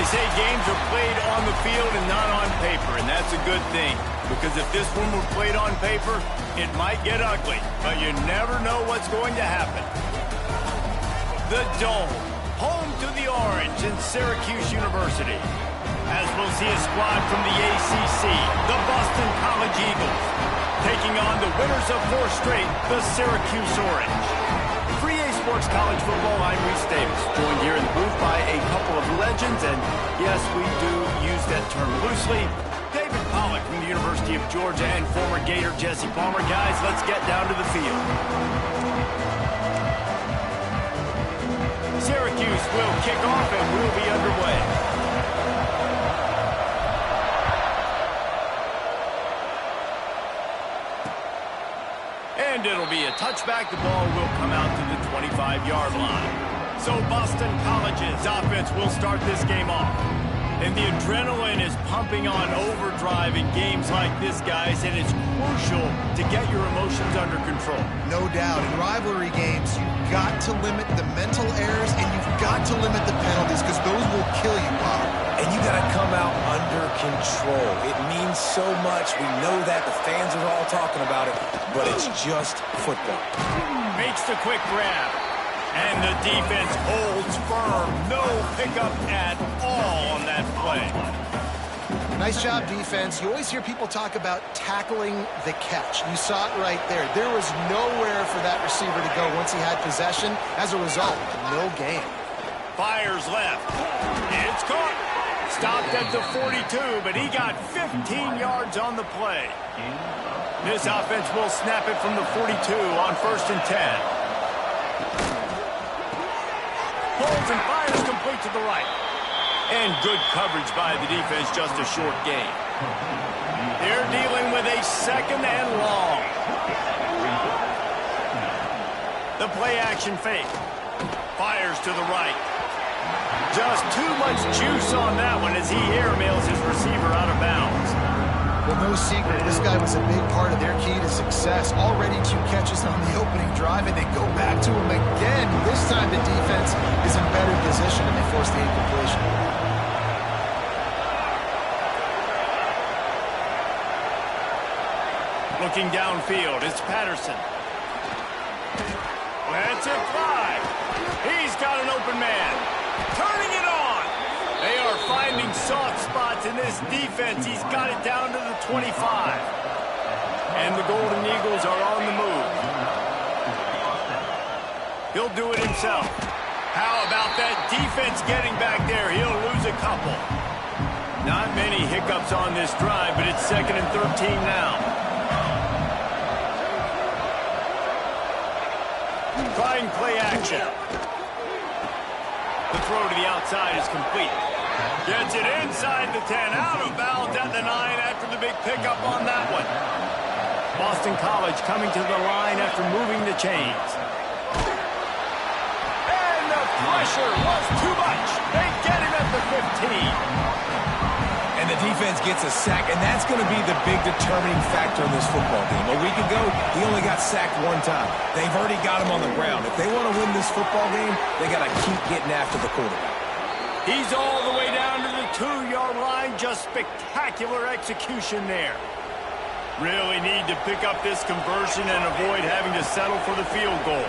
say games are played on the field and not on paper, and that's a good thing. Because if this one were played on paper, it might get ugly, but you never know what's going to happen. The Dome, home to the Orange in Syracuse University. As we'll see a squad from the ACC, the Boston College Eagles, taking on the winners of 4 straight, the Syracuse Orange. For EA Sports College Football, I'm Reese Davis, joined here in the booth by a couple of legends, and yes, we do use that term loosely. David Pollack from the University of Georgia and former Gator Jesse Palmer. Guys, let's get down to the field. Syracuse will kick off and we'll be underway. And it'll be a touchback. The ball will come out to the 25-yard line. So Boston College's offense will start this game off. And the adrenaline is pumping on overdrive in games like this, guys, and it's crucial to get your emotions under control. No doubt. In rivalry games, you've got to limit the mental errors, and you've got to limit the penalties, because those will kill you, Bob. And you got to come out under control. It means so much. We know that. The fans are all talking about it, but it's just football. Makes the quick grab. And the defense holds firm. No pickup at all on that play. Nice job, defense. You always hear people talk about tackling the catch. You saw it right there. There was nowhere for that receiver to go once he had possession. As a result, no gain. Fires left. It's caught. Stopped at the 42, but he got 15 yards on the play. This offense will snap it from the 42 on 1st and 10. Holds and fires complete to the right. And good coverage by the defense, just a short gain. They're dealing with a 2nd and long. The play action fake. Fires to the right. Just too much juice on that one as he airmails his receiver out of bounds. Well, no secret, this guy was a big part of their key to success. Already 2 catches on the opening drive, and they go back to him again. This time the defense is in better position, and they force the incompletion. Looking downfield, it's Patterson. Lets it fly. He's got an open man. Turning it on. They are finding soft spots in this defense. He's got it down to the 25. And the Golden Eagles are on the move. He'll do it himself. How about that defense getting back there? He'll lose a couple. Not many hiccups on this drive, but it's 2nd and 13 now. Trying play action. The throw to the outside is complete. Gets it inside the 10, out of bounds at the 9 after the big pickup on that one. Boston College coming to the line after moving the chains. And the pressure was too much. They get him at the 15. And the defense gets a sack, and that's going to be the big determining factor in this football game. A week ago, he only got sacked 1 time. They've already got him on the ground. If they want to win this football game, they got to keep getting after the quarterback. He's all the way down to the 2-yard line. Just spectacular execution there. Really need to pick up this conversion and avoid having to settle for the field goal.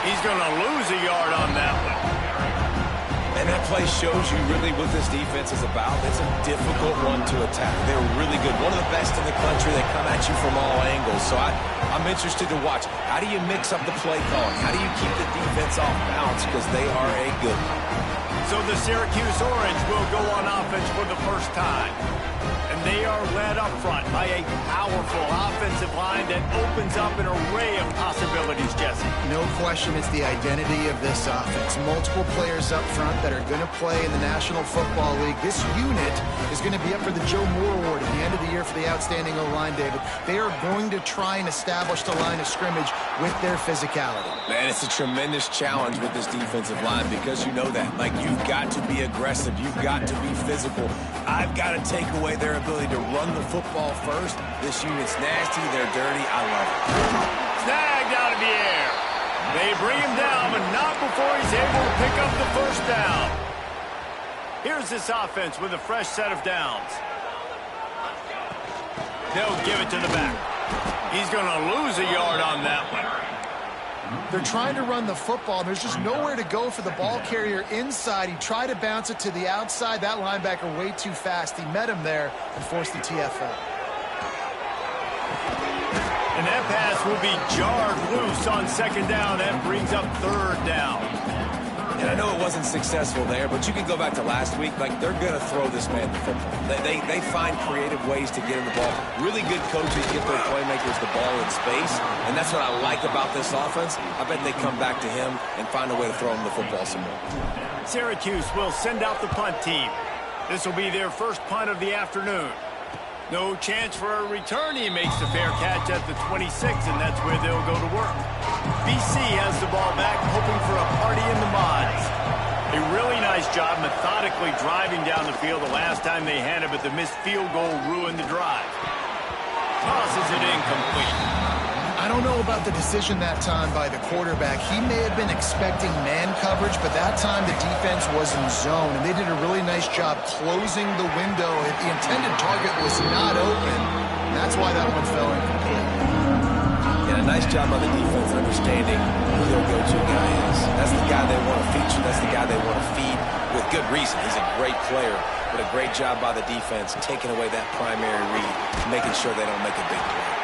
He's going to lose a yard on that one. And that play shows you really what this defense is about. It's a difficult one to attack. They're really good. One of the best in the country. They come at you from all angles. So I'm interested to watch. How do you mix up the play calling? How do you keep the defense off balance? Because they are a good one. So the Syracuse Orange will go on offense for the first time. And they are led up front by a powerful offensive line that opens up an array of possibilities, Jesse. No question it's the identity of this offense. Multiple players up front that are going to play in the National Football League. This unit is going to be up for the Joe Moore Award at the end of the year for the outstanding O-line, David. They are going to try and establish the line of scrimmage with their physicality. Man, it's a tremendous challenge with this defensive line because you know that. Like, you've got to be aggressive. You've got to be physical. I've got to take away their ability to run the football first. This unit's nasty. They're dirty. I love it. Snagged out of the air. They bring him down, but not before he's able to pick up the first down. Here's this offense with a fresh set of downs. They'll give it to the back. He's going to lose a yard on that one. They're trying to run the football. There's just nowhere to go for the ball carrier inside. He tried to bounce it to the outside. That linebacker way too fast. He met him there and forced the TFL. And that pass will be jarred loose on second down. That brings up third down. And I know it wasn't successful there, but you can go back to last week. Like, they're going to throw this man the football. They find creative ways to get him the ball. Really good coaches get their playmakers the ball in space, and that's what I like about this offense. I bet they come back to him and find a way to throw him the football some more. Syracuse will send out the punt team. This will be their first punt of the afternoon. No chance for a return. He makes the fair catch at the 26, and that's where they'll go to work. BC has the ball back, hoping for a party in the mods. A really nice job methodically driving down the field the last time they had it, but the missed field goal ruined the drive. Tosses it incomplete. I don't know about the decision that time by the quarterback. He may have been expecting man coverage, but that time the defense was in zone, and they did a really nice job closing the window. The intended target was not open, and that's why that one fell incomplete. Yeah, a nice job by the defense understanding who their go-to guy is. That's the guy they want to feature. That's the guy they want to feed with good reason. He's a great player, but a great job by the defense taking away that primary read, making sure they don't make a big play.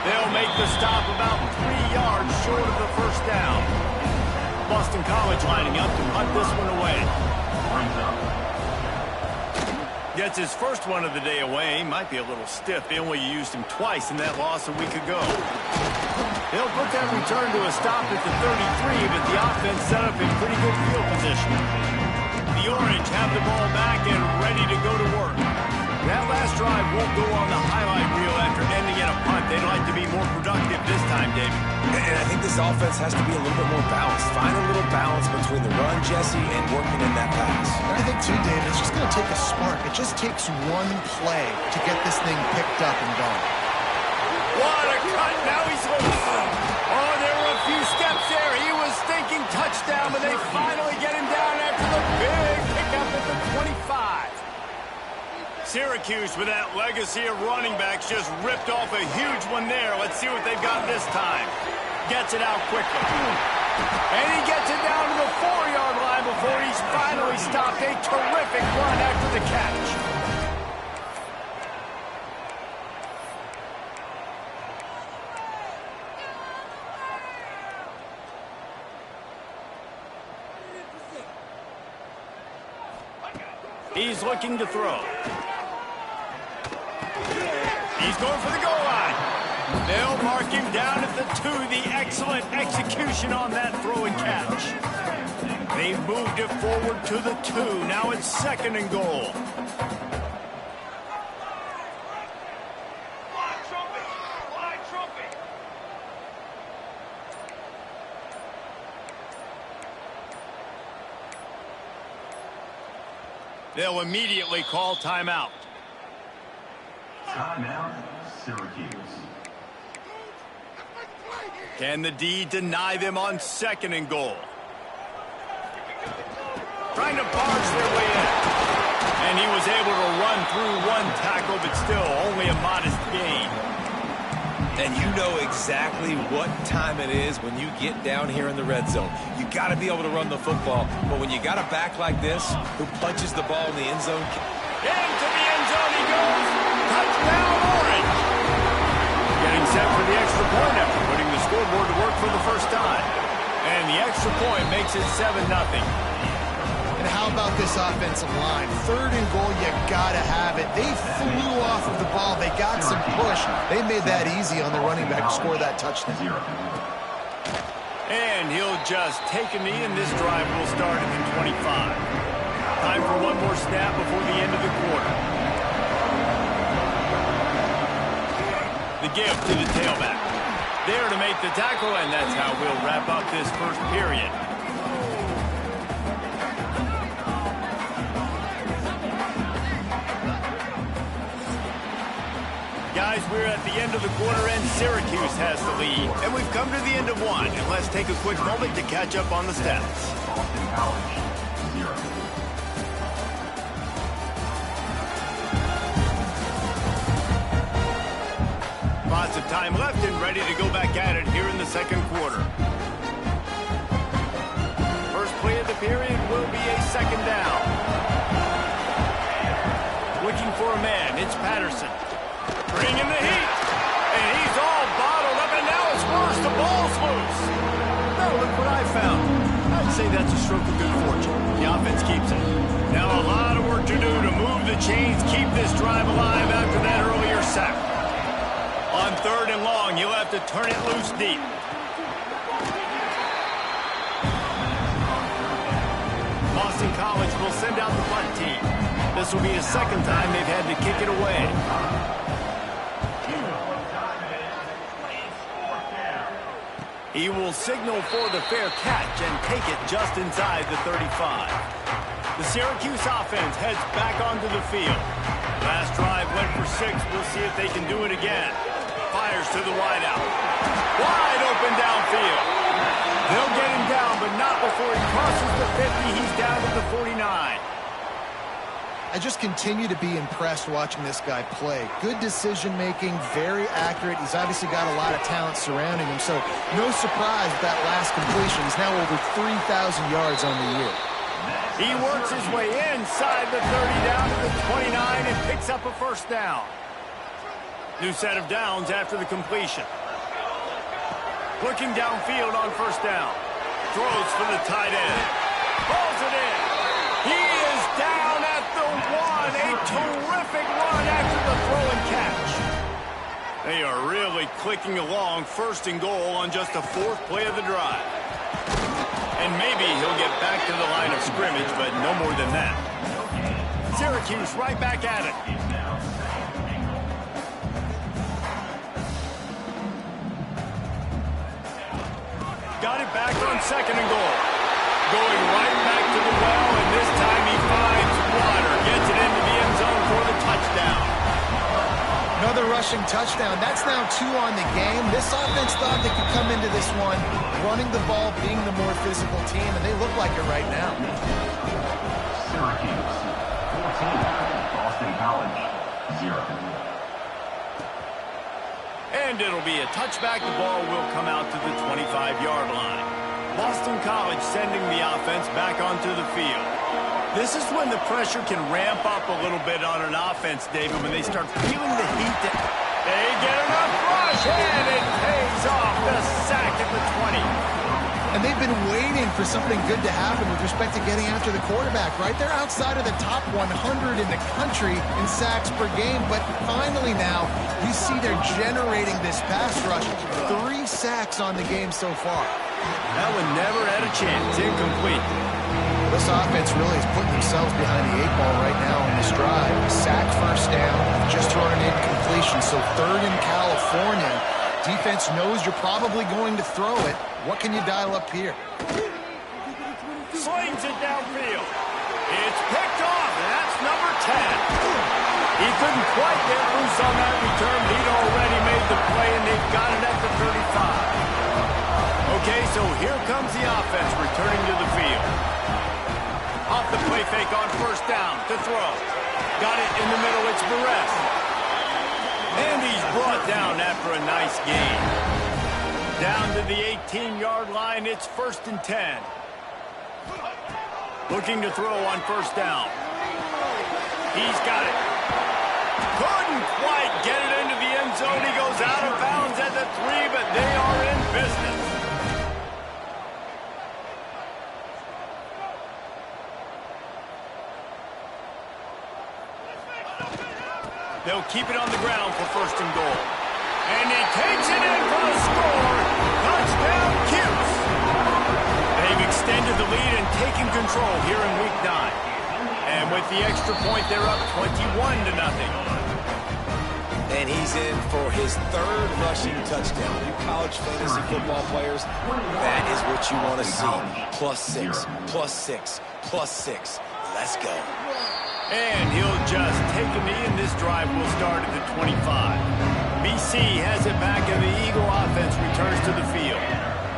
They'll make the stop about 3 yards short of the first down. Boston College lining up to punt this one away. Gets his first one of the day away. Might be a little stiff. They only used him twice in that loss a week ago. They'll put that return to a stop at the 33, but the offense set up in pretty good field position. The Orange have the ball back and ready to go to work. That last drive won't go on the highlight reel after ending in a punt. They'd like to be more productive this time, David. And I think this offense has to be a little bit more balanced. Find a little balance between the run, Jesse, and working in that pass. I think, too, David, it's just going to take a spark. It just takes one play to get this thing picked up and going. What a cut. Now he's loose. Oh, there were a few steps there. He was thinking touchdown, but they finally get him down after the big pickup at the 25. Syracuse, with that legacy of running backs, just ripped off a huge one there. Let's see what they've got this time. Gets it out quickly. And he gets it down to the 4-yard line before he's finally stopped. A terrific run after the catch. He's looking to throw. He's going for the goal line. They'll mark him down at the 2. The excellent execution on that throw and catch. They've moved it forward to the 2. Now it's 2nd and goal. They'll immediately call timeout. Timeout, Syracuse. Can the D deny them on 2nd and goal? Trying to barge their way in. And he was able to run through one tackle, but still only a modest gain. And you know exactly what time it is when you get down here in the red zone. You got to be able to run the football, but when you got a back like this who punches the ball in the end zone. Into the end zone he goes. Touchdown, Orange. Getting set for the extra point after putting the scoreboard to work for the first time. And the extra point makes it 7-0. And how about this offensive line? 3rd and goal, you gotta have it. They flew off of the ball. They got some push. They made that easy on the running back to score that touchdown. And he'll just take a knee, and this drive will start at the 25. Time for one more snap before the end of the quarter. The give to the tailback. There to make the tackle, and that's how we'll wrap up this first period. Guys, we're at the end of the quarter, and Syracuse has the lead. And we've come to the end of one. And let's take a quick moment to catch up on the stats. time left and ready to go back at it here in the second quarter. First play of the period will be a second down. Looking for a man, it's Patterson. Bringing the heat. And he's all bottled up, and now it's worse. The ball's loose. Now look what I found. I'd say that's a stroke of good fortune. The offense keeps it. Now a lot of work to do to move the chains, keep this drive alive after that earlier sack. On 3rd and long, you'll have to turn it loose deep. Boston College will send out the punt team. This will be the second time they've had to kick it away. He will signal for the fair catch and take it just inside the 35. The Syracuse offense heads back onto the field. Last drive went for 6. We'll see if they can do it again. Fires to the wideout. Wide open downfield. They'll get him down, but not before he crosses the 50. He's down to the 49. I just continue to be impressed watching this guy play. Good decision-making, very accurate. He's obviously got a lot of talent surrounding him, so no surprise with that last completion. He's now over 3,000 yards on the year. He works his way inside the 30 down to the 29 and picks up a first down. New set of downs after the completion. Looking downfield on first down. Throws for the tight end. Pulls it in. He is down at the 1. A terrific run after the throw and catch. They are really clicking along, 1st and goal on just the 4th play of the drive. And maybe he'll get back to the line of scrimmage, but no more than that. Syracuse right back at it. Got it back on 2nd and goal. Going right back to the well, and this time he finds water. Gets it into the end zone for the touchdown. Another rushing touchdown. That's now 2 on the game. This offense thought they could come into this one running the ball, being the more physical team, and they look like it right now. Syracuse, 14. Boston College, 0. And it'll be a touchback. The ball will come out to the 25-yard line. Boston College sending the offense back onto the field. This is when the pressure can ramp up a little bit on an offense, David, when they start feeling the heat. They get enough rush, and it pays off. The sack at the 20. And they've been waiting for something good to happen with respect to getting after the quarterback, right? They're outside of the top 100 in the country in sacks per game, but finally now you see they're generating this pass rush. 3 sacks on the game so far. That one never had a chance. Incomplete. This offense really is putting themselves behind the 8 ball right now on this drive. Sacked first down, just thrown an incompletion, so 3rd in California. Defense knows you're probably going to throw it. What can you dial up here? Slings it downfield. It's picked off, and that's number 10. He couldn't quite get loose on that return. He'd already made the play, and they've got it at the 35. Okay, so here comes the offense returning to the field. Off the play fake on first down to throw. Got it in the middle, it's Barres. And he's brought down after a nice gain. Down to the 18-yard line, it's 1st and 10. Looking to throw on first down. He's got it. Couldn't quite get it into the end zone. He goes out of bounds at the 3, but they are in business. They'll keep it on the ground for 1st and goal. And he takes it in for the score. Touchdown, Cuse. They've extended the lead and taken control here in Week 9. And with the extra point, they're up 21-0. And he's in for his 3rd rushing touchdown. You college fantasy football players, that is what you want to see. +6, +6, +6. Let's go. And he'll just take a knee, and this drive will start at the 25. BC has it back, and the Eagle offense returns to the field.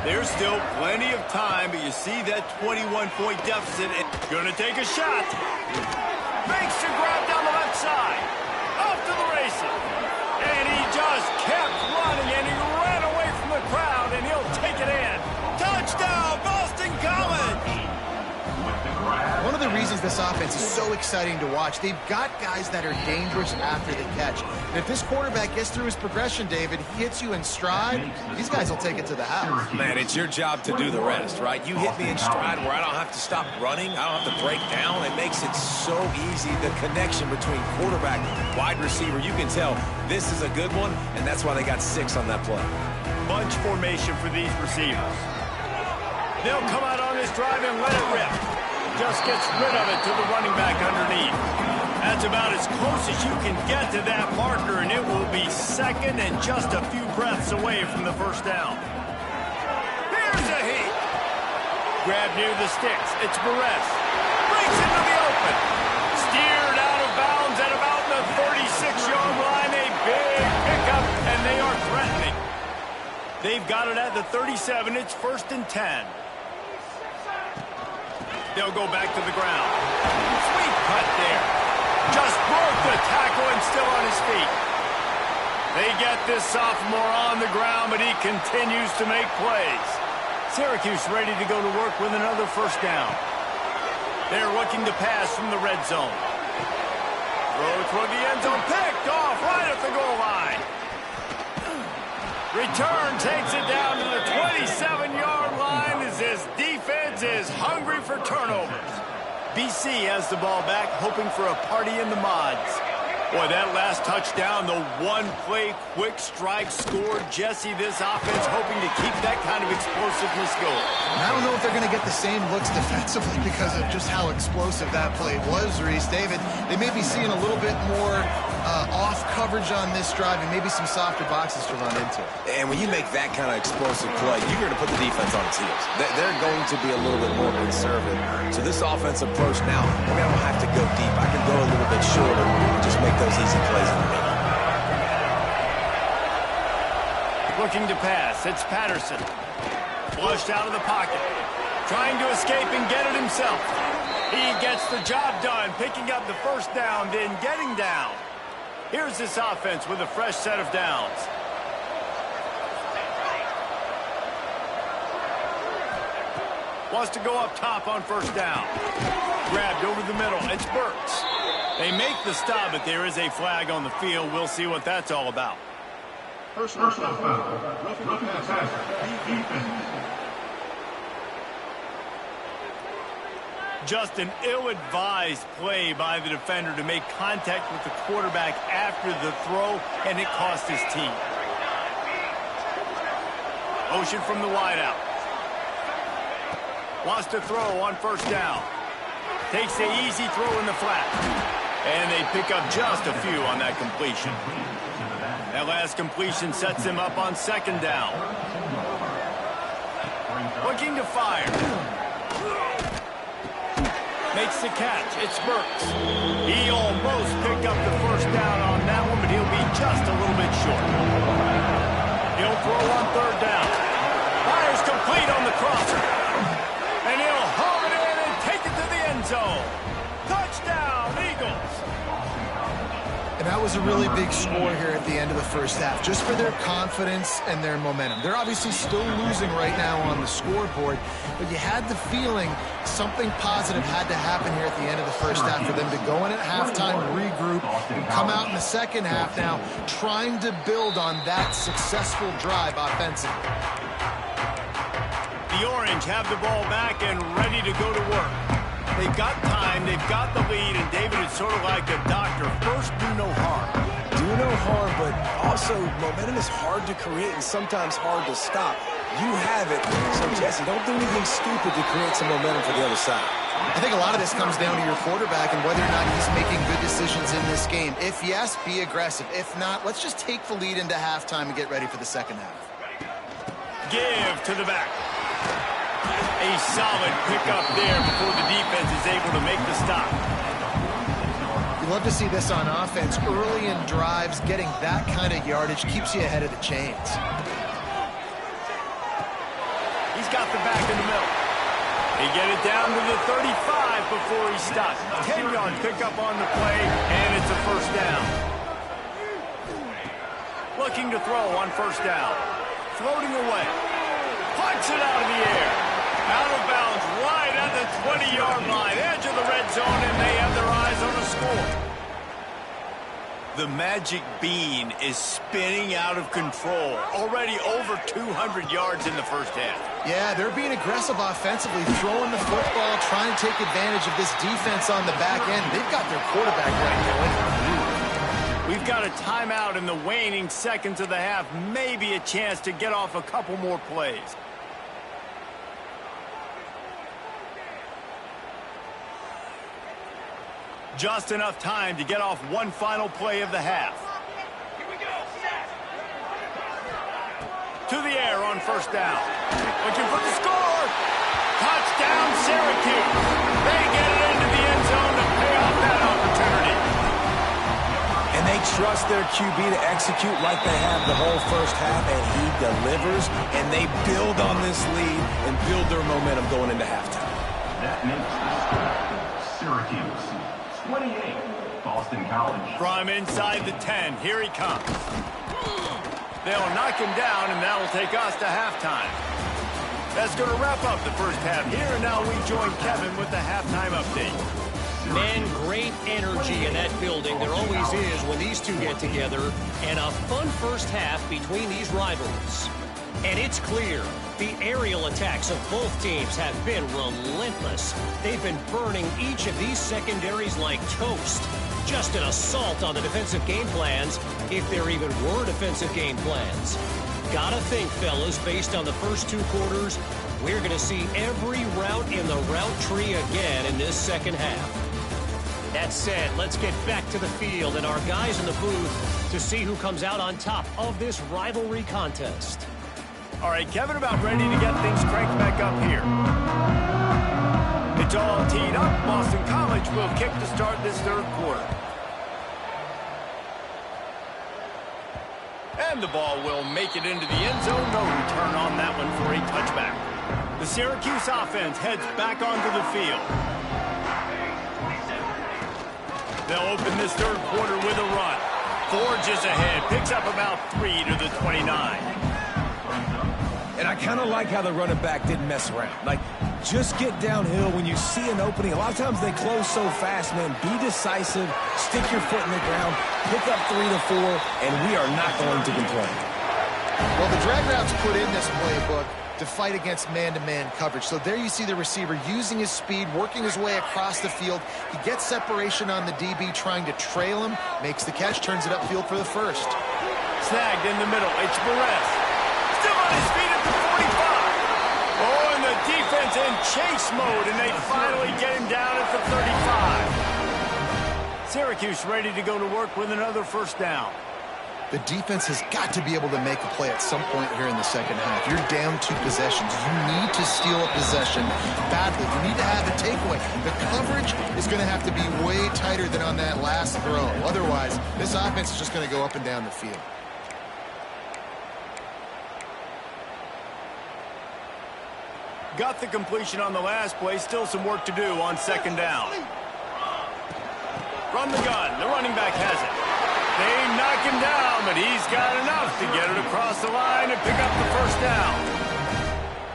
There's still plenty of time, but you see that 21-point deficit. Gonna take a shot. Makes the grab down the left side. Off to the races. And he just kept running, of this offense is so exciting to watch. They've got guys that are dangerous after the catch. And if this quarterback gets through his progression, David, he hits you in stride, these guys will take it to the house. Man, it's your job to do the rest, right? You hit me in stride where I don't have to stop running. I don't have to break down. It makes it so easy. The connection between quarterback and wide receiver, you can tell this is a good one, and that's why they got 6 on that play. Bunch formation for these receivers. They'll come out on this drive and let it rip. Just gets rid of it to the running back underneath. That's about as close as you can get to that marker, and it will be second and just a few breaths away from the first down. Here's a heat. Grab near the sticks. It's Barres. Breaks into the open. Steered out of bounds at about the 36-yard line. A big pickup, and they are threatening. They've got it at the 37. It's 1st and 10. They'll go back to the ground. Sweet cut there. Just broke the tackle and still on his feet. They get this sophomore on the ground, but he continues to make plays. Syracuse ready to go to work with another first down. They're looking to pass from the red zone. Throw toward the end zone. Picked off right at the goal line. Return takes it down to the 27-yard line as this defense is hungry for turnovers. BC has the ball back, hoping for a party in the mods. Boy, that last touchdown, the one-play quick strike scored. Jesse, this offense hoping to keep that kind of explosiveness going. I don't know if they're going to get the same looks defensively because of just how explosive that play was, Reese. David, they may be seeing a little bit more off coverage on this drive and maybe some softer boxes to run into. And when you make that kind of explosive play, you're going to put the defense on its heels. They're going to be a little bit more conservative. So this offense approach now, maybe I don't have to go deep. I can go a little bit shorter and just make those easy plays in the middle. Looking to pass. It's Patterson. Flushed out of the pocket. Trying to escape and get it himself. He gets the job done, picking up the first down, then getting down. Here's this offense with a fresh set of downs. Wants to go up top on first down. Grabbed over the middle. It's Burks. They make the stop, but there is a flag on the field. We'll see what that's all about. Personal foul. Looking at defense. Just an ill-advised play by the defender to make contact with the quarterback after the throw, and it cost his team. Motion from the wideout. Wants to throw on first down. Takes the easy throw in the flat. And they pick up just a few on that completion. That last completion sets him up on second down. Looking to fire. Makes the catch. It's Burks. He almost picked up the first down on that one, but he'll be just a little bit short. He'll throw on third down. Fires complete on the crosser. And he'll haul it in and take it to the end zone. Touchdown, Eagles. And that was a really big score here at the end of the first half, just for their confidence and their momentum. They're obviously still losing right now on the scoreboard, but you had the feeling something positive had to happen here at the end of the first half for them to go in at halftime, regroup, and come out in the second half now trying to build on that successful drive offensively. The Orange have the ball back and ready to go to work. They've got time, they've got the lead, and David, it's sort of like a doctor. First, do no harm. Do no harm, but also momentum is hard to create and sometimes hard to stop. You have it, so Jesse, don't do anything stupid to create some momentum for the other side. I think a lot of this comes down to your quarterback and whether or not he's making good decisions in this game. If yes, be aggressive. If not, let's just take the lead into halftime and get ready for the second half. Give to the back. A solid pickup there before the defense is able to make the stop. You love to see this on offense. Early in drives, getting that kind of yardage keeps you ahead of the chains. He's got the back in the middle. They get it down to the 35 before he stops. 10-yard pickup on the play, and it's a first down. Looking to throw on first down. Floating away. Punts it out of the air. Out of bounds right at the 20-yard line. Edge of the the red zone, and they have their eyes on a score. The magic bean is spinning out of control. Already over 200 yards in the first half. Yeah, they're being aggressive offensively, throwing the football, trying to take advantage of this defense on the back end. They've got their quarterback right there. We've got a timeout in the waning seconds of the half. Maybe a chance to get off a couple more plays. Just enough time to get off one final play of the half. Here we go. Set. To the air on first down. Looking for the score. Touchdown, Syracuse. They get it into the end zone to pay off that opportunity. And they trust their QB to execute like they have the whole first half, and he delivers, and they build on this lead and build their momentum going into halftime. That makes the score Syracuse 28, Boston College. From inside the 10, here he comes. They'll knock him down, and that'll take us to halftime. That's going to wrap up the first half here, and now we join Kevin with the halftime update. Man, great energy in that building. There always is when these two get together, and a fun first half between these rivals. And it's clear, the aerial attacks of both teams have been relentless. They've been burning each of these secondaries like toast. Just an assault on the defensive game plans, if there even were defensive game plans. Gotta think, fellas, based on the first two quarters, we're going to see every route in the route tree again in this second half. That said, let's get back to the field and our guys in the booth to see who comes out on top of this rivalry contest. All right, Kevin, about ready to get things cranked back up here. It's all teed up. Boston College will kick to start this third quarter. And the ball will make it into the end zone. No return on that one for a touchback. The Syracuse offense heads back onto the field. They'll open this third quarter with a run. Forges ahead, picks up about 3 to the 29. And I kind of like how the running back didn't mess around. Like, just get downhill when you see an opening. A lot of times they close so fast, man. Be decisive, stick your foot in the ground, pick up 3 to 4, and we are not going to complain. Well, the drag route's put in this playbook to fight against man-to-man coverage. So there you see the receiver using his speed, working his way across the field. He gets separation on the DB, trying to trail him, makes the catch, turns it upfield for the first. Snagged in the middle. It's Perez. Still on his feet at the 45. Oh, and the defense in chase mode, and they finally get him down at the 35. Syracuse ready to go to work with another first down. The defense has got to be able to make a play at some point here in the second half. You're down 2 possessions. You need to steal a possession badly. You need to have a takeaway. The coverage is going to have to be way tighter than on that last throw. Otherwise, this offense is just going to go up and down the field. Got the completion on the last play. Still some work to do on second down. From the gun, the running back has it. They knock him down, but he's got enough to get it across the line and pick up the first down.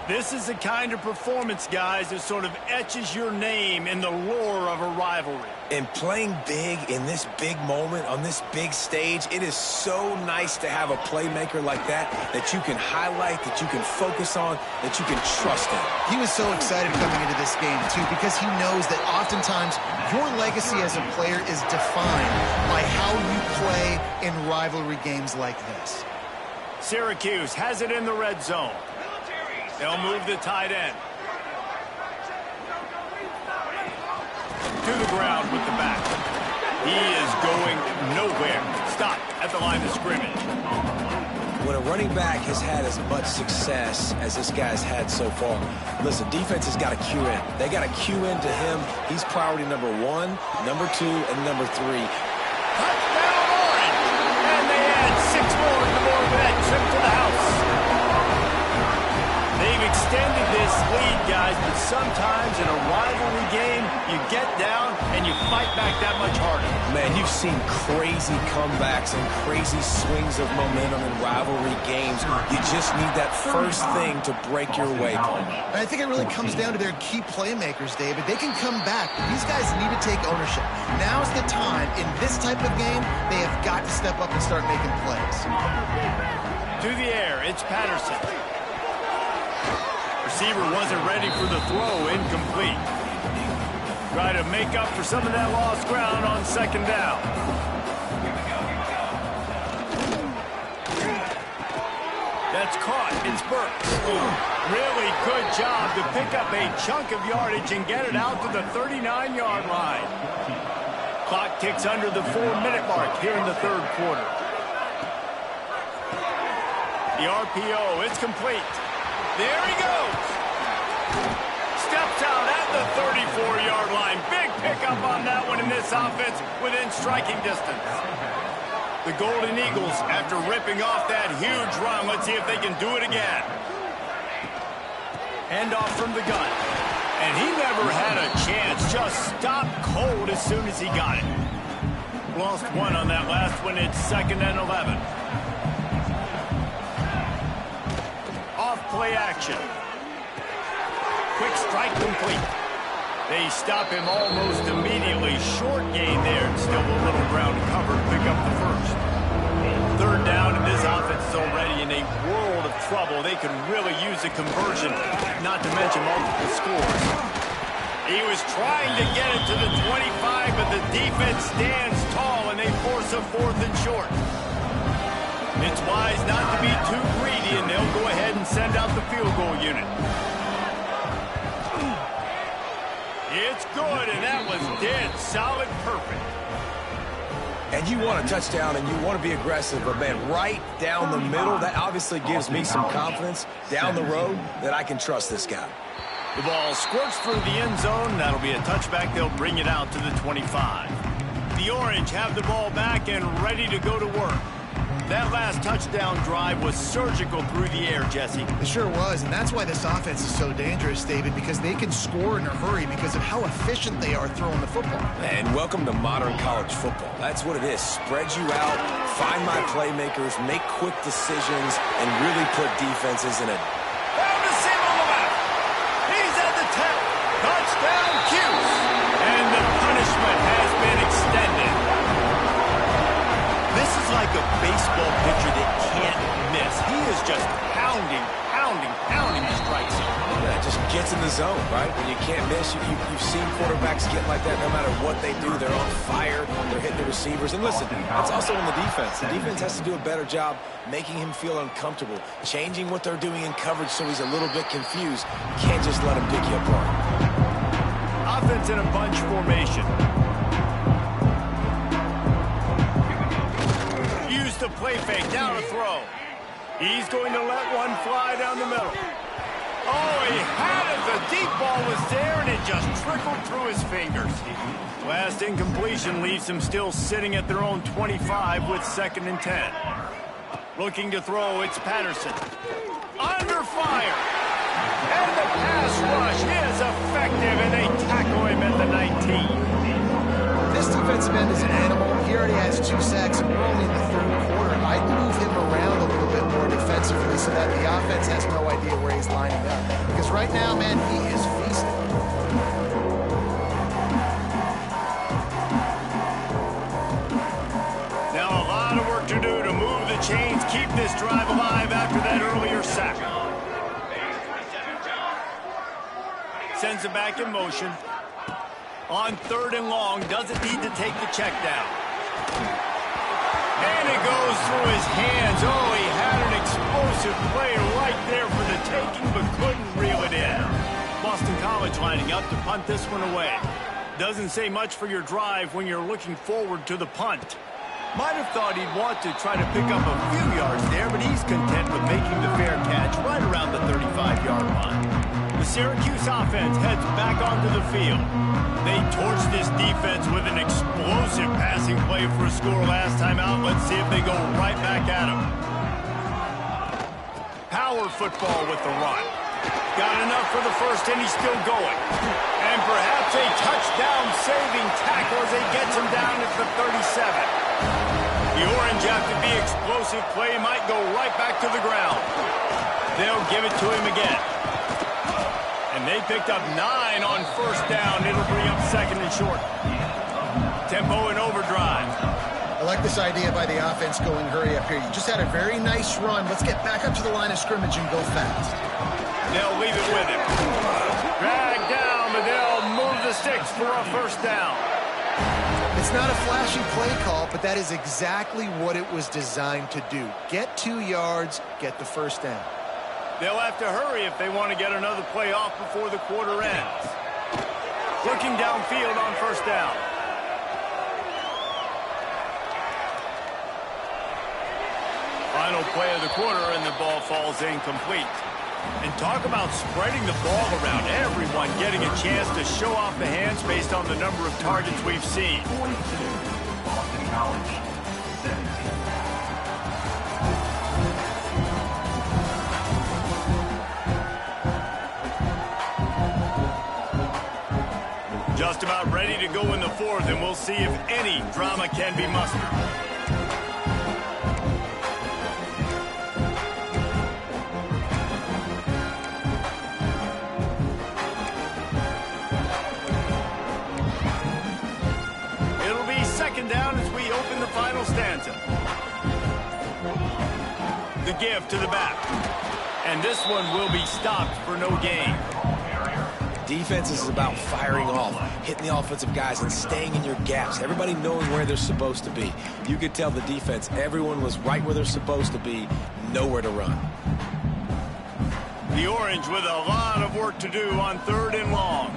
This is the kind of performance, guys, that sort of etches your name in the lore of a rivalry. And playing big in this big moment, on this big stage, it is so nice to have a playmaker like that you can highlight, that you can focus on, that you can trust in. He was so excited coming into this game, too, because he knows that oftentimes your legacy as a player is defined by how you play in rivalry games like this. Syracuse has it in the red zone. They'll move the tight end. To the ground with the back. He is going nowhere. Stop at the line of scrimmage. When a running back has had as much success as this guy's had so far, listen, defense has got to cue in. They got to cue into him. He's priority number 1, number 2, and number 3. Touchdown Orange! And they add 6 more to the board with that trip to the house. They've extended this nice lead, guys, but sometimes in a rivalry game, you get down and you fight back that much harder. Man, you've seen crazy comebacks and crazy swings of momentum in rivalry games. You just need that first thing to break your way, Paul. And I think it really comes down to their key playmakers, David. They can come back, but these guys need to take ownership. Now's the time. In this type of game, they have got to step up and start making plays. To the air, it's Patterson. Receiver wasn't ready for the throw, incomplete. Try to make up for some of that lost ground on second down. That's caught. It's Burks. Really good job to pick up a chunk of yardage and get it out to the 39-yard line. Clock ticks under the 4-minute mark here in the third quarter. The RPO, it's complete. There he goes. Steps out at the 34-yard line. Big pickup on that one in this offense within striking distance. The Golden Eagles, after ripping off that huge run, let's see if they can do it again. Handoff from the gun. And he never had a chance. Just stopped cold as soon as he got it. Lost one on that last one. It's 2nd and 11. Off play action. Quick strike complete. They stop him almost immediately. Short gain there, and still a little ground to cover to pick up the first. Third down, and this offense is already in a world of trouble. They could really use a conversion, not to mention multiple scores. He was trying to get it to the 25, but the defense stands tall, and they force a 4th and short. It's wise not to be too greedy, and they'll go ahead and send out the field goal unit. It's good, and that was dead solid perfect. And you want a touchdown, and you want to be aggressive, but, man, right down the middle, that obviously gives me some confidence down the road that I can trust this guy. The ball squirts through the end zone. That'll be a touchback. They'll bring it out to the 25. The Orange have the ball back and ready to go to work. That last touchdown drive was surgical through the air, Jesse. It sure was, and that's why this offense is so dangerous, David, because they can score in a hurry because of how efficient they are throwing the football. And welcome to modern college football. That's what it is. Spread you out, find my playmakers, make quick decisions, and really put defenses in a... Found a seam on the left. He's at the 10. Touchdown, Cuse. And the punishment has been extended. This is like a baseball pitcher that can't miss. He is just pounding the strike zone. Yeah, just gets in the zone, right? When you can't miss, you've seen quarterbacks get like that no matter what they do. They're on fire. They're hitting the receivers. And listen, that's also on the defense. The defense has to do a better job making him feel uncomfortable, changing what they're doing in coverage so he's a little bit confused. You can't just let him pick you apart. Offense in a bunch formation. Use the play fake, down to throw. He's going to let one fly down the middle. Oh, he had it. The deep ball was there, and it just trickled through his fingers. Last incompletion leaves them still sitting at their own 25 with 2nd and 10. Looking to throw, it's Patterson. Under fire. And the pass rush is effective, and they tackle him at the 19. This defensive end is an animal. He already has 2 sacks, and we're only in the third quarter. I'd move him around a little bit more defensively so that the offense has no idea where he's lining up. Because right now, man, he is feasting. Now a lot of work to do to move the chains, keep this drive alive after that earlier sack. Sends it back in motion. On 3rd and long, doesn't need to take the check down. And it goes through his hands. Oh, he had an explosive play right there for the taking, but couldn't reel it in. Boston College lining up to punt this one away. Doesn't say much for your drive when you're looking forward to the punt. Might have thought he'd want to try to pick up a few yards there, but he's content with making the fair catch right around the 35-yard line. The Syracuse offense heads back onto the field. They torched this defense with an explosive passing play for a score last time out. Let's see if they go right back at him. Power football with the run. Got enough for the first, and he's still going. And perhaps a touchdown-saving tackle as he gets him down at the 37. The Orange, after the explosive play, might go right back to the ground. They'll give it to him again. And they picked up 9 on first down. It'll bring up second and short. Tempo and overdrive. I like this idea by the offense going hurry up here. You just had a very nice run. Let's get back up to the line of scrimmage and go fast. They'll leave it with him. Drag down, but they'll move the sticks for a first down. It's not a flashy play call, but that is exactly what it was designed to do. Get 2 yards, get the first down. They'll have to hurry if they want to get another play off before the quarter ends. Looking downfield on first down. Final play of the quarter, and the ball falls incomplete. And talk about spreading the ball around. Everyone getting a chance to show off the hands based on the number of targets we've seen. 42, Boston College, 17. Just about ready to go in the fourth, and we'll see if any drama can be mustered. Second down as we open the final stanza. The give to the back. And this one will be stopped for no gain. Defense is about firing off, hitting the offensive guys, and staying in your gaps. Everybody knows where they're supposed to be. You could tell the defense, everyone was right where they're supposed to be, nowhere to run. The Orange with a lot of work to do on third and long.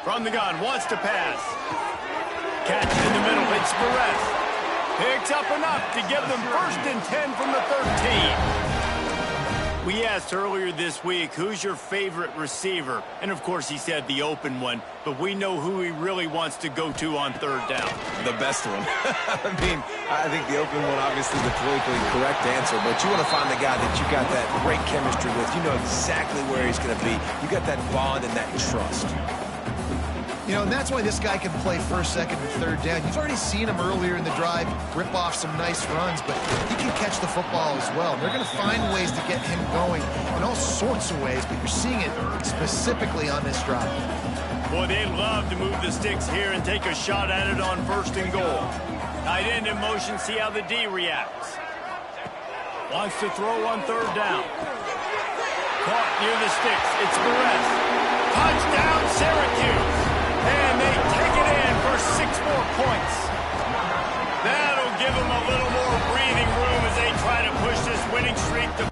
From the gun, wants to pass. Catch in the middle, it's Perez. Picks up enough to give them first and 10 from the 13. We asked earlier this week, who's your favorite receiver? And of course he said the open one, but we know who he really wants to go to on third down. The best one. I think the open one obviously is the politically correct answer, but you want to find the guy that you got that great chemistry with. You know exactly where he's going to be. You got that bond and that trust. You know, and that's why this guy can play first, second, and third down. You've already seen him earlier in the drive rip off some nice runs, but he can catch the football as well. They're going to find ways to get him going in all sorts of ways, but you're seeing it specifically on this drive. Boy, they'd love to move the sticks here and take a shot at it on first and goal. Tight end in motion, see how the D reacts. Wants to throw on third down. Caught near the sticks. It's Perez. Touchdown, Syracuse. And they take it in for 6 more points. That'll give them a little more breathing room as they try to push this winning streak to...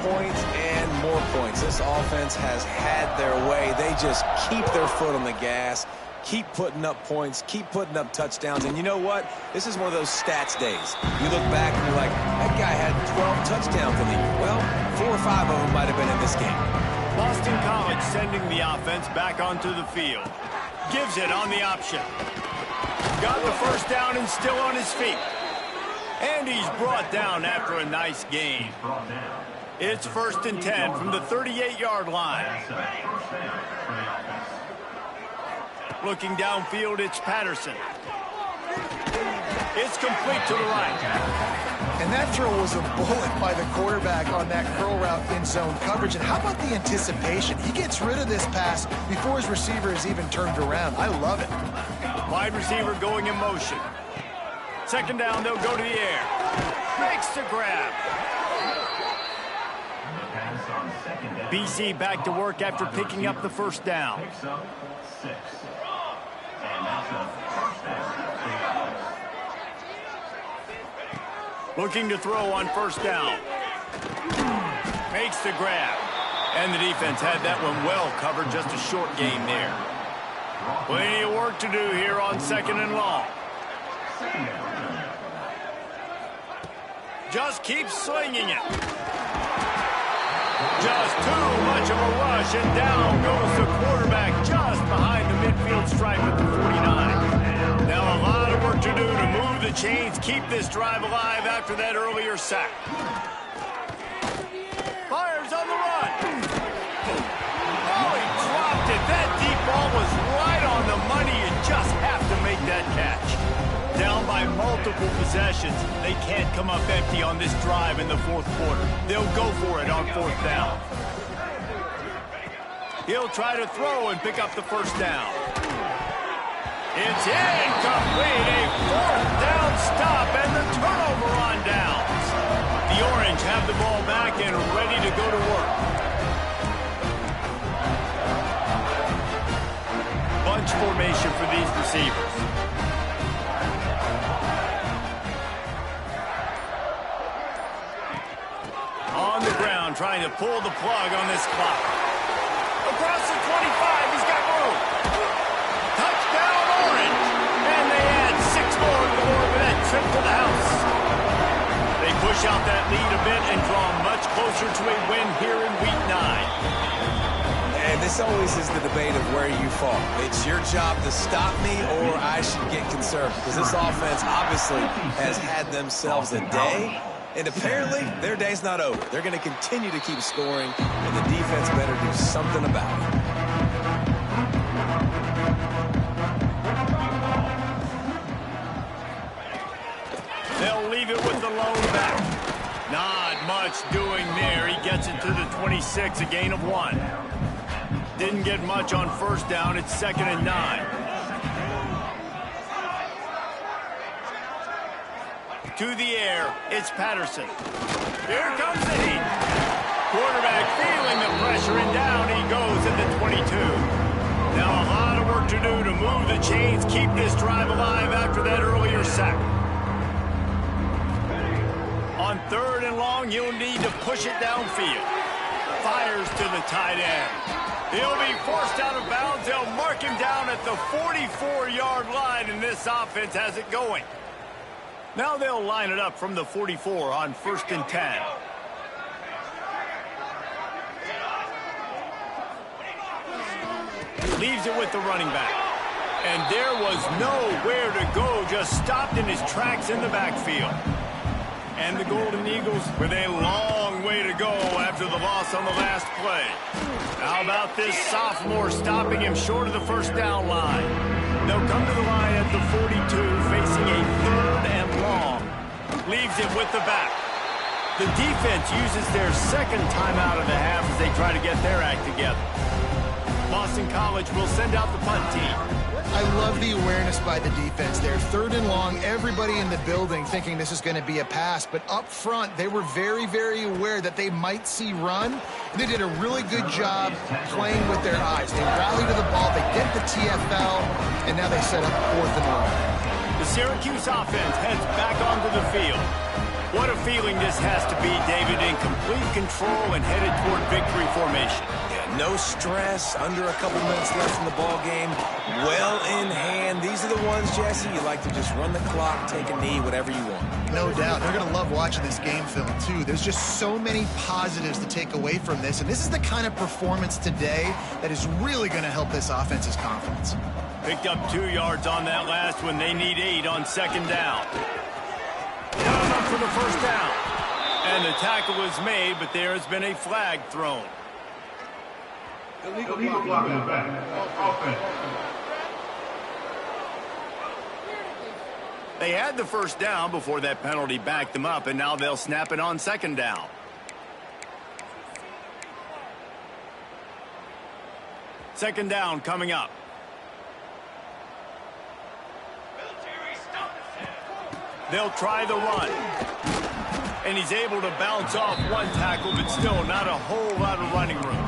Points, and more points. This offense has had their way. They just keep their foot on the gas. Keep putting up points, keep putting up touchdowns, and you know what? This is one of those stats days. You look back and you're like, that guy had 12 touchdowns in the year. Well, 4 or 5 of them might have been in this game. Boston College sending the offense back onto the field. Gives it on the option. Got the first down and still on his feet. And he's brought down after a nice gain. It's first and 10 from the 38-yard line. Looking downfield, it's Patterson. It's complete to the right. And that throw was a bullet by the quarterback on that curl route in zone coverage. And how about the anticipation? He gets rid of this pass before his receiver is even turned around. I love it. Wide receiver going in motion. Second down, they'll go to the air. Makes the grab. BC back to work after picking up the first down. Looking to throw on first down. Makes the grab. And the defense had that one well covered, just a short game there. Plenty of work to do here on second and long. Just keep slinging it. Just too much of a rush, and down goes the quarterback just behind the midfield stripe at the 49. Now a lot of work to do to move the chains, keep this drive alive after that earlier sack. Fires on the run. Oh, he dropped it. That deep ball was right on the money. You just have to make that catch. Down by multiple possessions. They can't come up empty on this drive in the fourth quarter. They'll go for it on fourth down. He'll try to throw and pick up the first down. It's incomplete. A fourth down stop and the turnover on downs. The Orange have the ball back and ready to go to work. Bunch formation for these receivers. On the ground, trying to pull the plug on this clock. Across the 25, he's got room. Touchdown, Orange. And they add 6 more to the board with that trip to the house. They push out that lead a bit and draw much closer to a win here in Week 9. And this always is the debate of where you fall. It's your job to stop me or I should get conservative. Because this offense obviously has had themselves a day. And apparently, their day's not over. They're going to continue to keep scoring, and the defense better do something about it. They'll leave it with the lone back. Not much doing there. He gets it to the 26, a gain of 1. Didn't get much on first down. It's 2nd and 9. To the air, it's Patterson. Here comes the heat. Quarterback feeling the pressure, and down he goes at the 22. Now a lot of work to do to move the chains, keep this drive alive after that earlier sack. On 3rd and long, you'll need to push it downfield. Fires to the tight end. He'll be forced out of bounds. They'll mark him down at the 44-yard line, and this offense has it going. Now they'll line it up from the 44 on 1st and 10. Leaves it with the running back. And there was nowhere to go, just stopped in his tracks in the backfield. And the Golden Eagles with a long way to go after the loss on the last play. How about this sophomore stopping him short of the first down line? They'll come to the line at the 42, facing a 3rd and long. Leaves it with the back. The defense uses their 2nd timeout of the half as they try to get their act together. Boston College will send out the punt team. I love the awareness by the defense there. 3rd and long, everybody in the building thinking this is going to be a pass, but up front, they were very, very aware that they might see run. They did a really good job playing with their eyes. They rally to the ball, they get the TFL, and now they set up 4th and long. The Syracuse offense heads back onto the field. What a feeling this has to be, David, in complete control and headed toward victory formation. No stress, under a couple minutes left in the ball game, well in hand. These are the ones, Jesse, you like to just run the clock, take a knee, whatever you want. No doubt. They're going to love watching this game film, too. There's just so many positives to take away from this, and this is the kind of performance today that is really going to help this offense's confidence. Picked up 2 yards on that last one. They need 8 on 2nd down. Down up for the first down. And the tackle is made, but there has been a flag thrown. Illegal block in the back. Offense. They had the first down before that penalty backed them up, and now they'll snap it on 2nd down. Second down coming up. They'll try the run. And he's able to bounce off one tackle, but still not a whole lot of running room.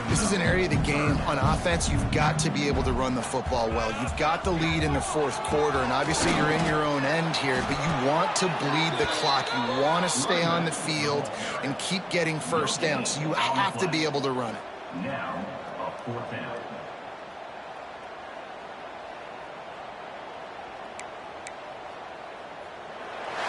This is an area of the game. On offense, you've got to be able to run the football well. You've got the lead in the 4th quarter, and obviously you're in your own end here, but you want to bleed the clock. You want to stay on the field and keep getting first down, so you have to be able to run it. Now, a 4th down.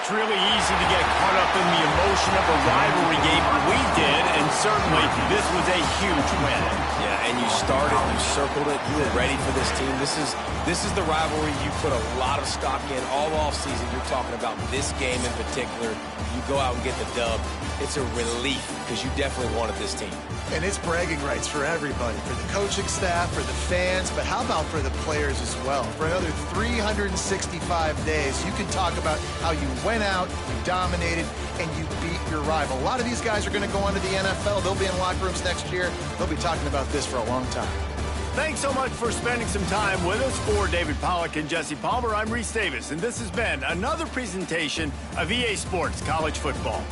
It's really easy to get caught up in the emotion of a rivalry game. We did, and certainly this was a huge win. Yeah, and you started, you circled it, you were ready for this team. This is the rivalry you put a lot of stock in all offseason. You're talking about this game in particular. You go out and get the dub. It's a relief because you definitely wanted this team. And it's bragging rights for everybody, for the coaching staff, for the fans, but how about for the players as well? For another 365 days, you can talk about how you went out, you dominated, and you beat your rival. A lot of these guys are going to go on to the NFL. They'll be in locker rooms next year. They'll be talking about this for a long time. Thanks so much for spending some time with us. For David Pollack and Jesse Palmer, I'm Reese Davis, and this has been another presentation of EA Sports College Football.